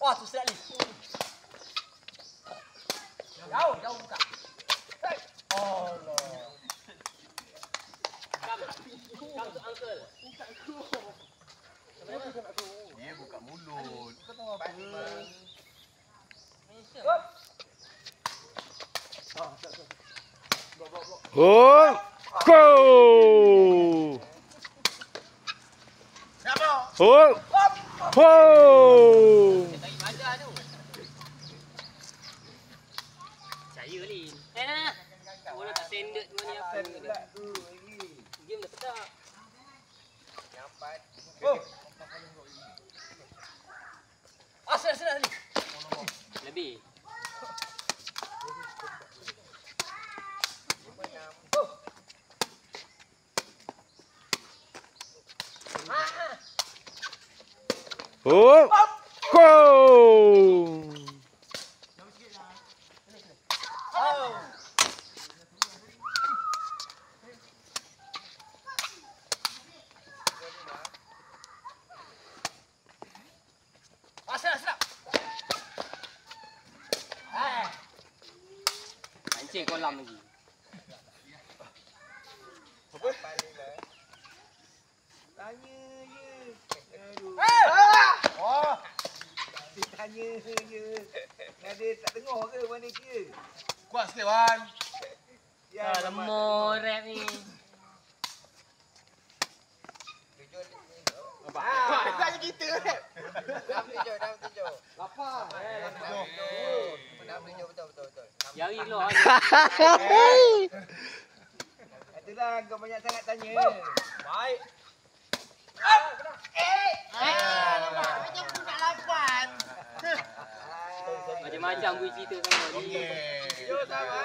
Wah, tu sedap ni. Jauh buka. Allah. Come to uncle. Dia buka mulut. Kau tahu apa? Oh, go! Siapa? Oh, oh! Tarik baja tu. Saya ni. Nah. Orang tak standard ni apa ni. Game dah sedap. Nyampat. Oh. Sedap ni. Lebih. Oh, go! Sedap. Mancing kolam lagi. Apa? Tanya je. Aduh. Oh, Tanya je. Ada tak dengar ke mana dia? kuat sikit Wan. Ya, Lemah rap ni. Dekat je kita. Dah tunjuk. Lapar. Dah tunjuk betul. Jari lo. Itulah kau banyak sangat tanya. Baik. Macam budak lapan. Macam-macam gue cerita sama ni. Okey. Yo sama.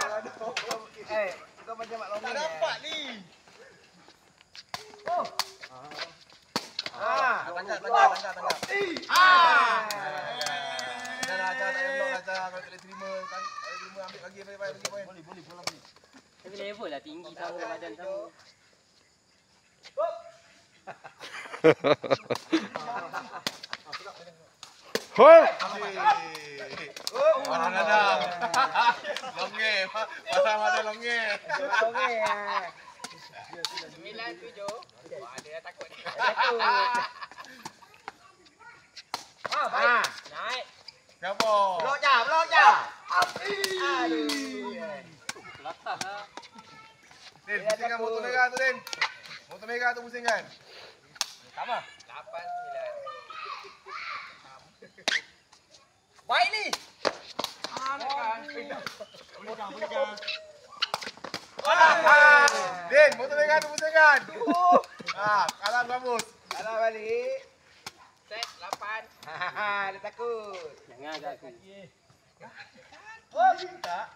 Kau macam mak long Tak ni. dapat ni. Oh. Tangkap. Dah tak ada blok dah. Kalau tak boleh terima, ambil bagi poin. Boleh bola boleh. Tapi level lah tinggi sama badan sama. Oh, Orang ada. Longe. Pasang ada longe. Okey. 9-7. Ada dah takut. Naik. Siapa? Blok je. Aduh. Kelakar lah. Din, pusingkan motor merah tu, Din. Motor merah tu pusingkan. Sama. 8-9. Baik ni. Din, motor merah tu pusingkan. Kalah bagus. Kalah balik. Set 8. Dia takut. Jangan agak aku. Oh, tak.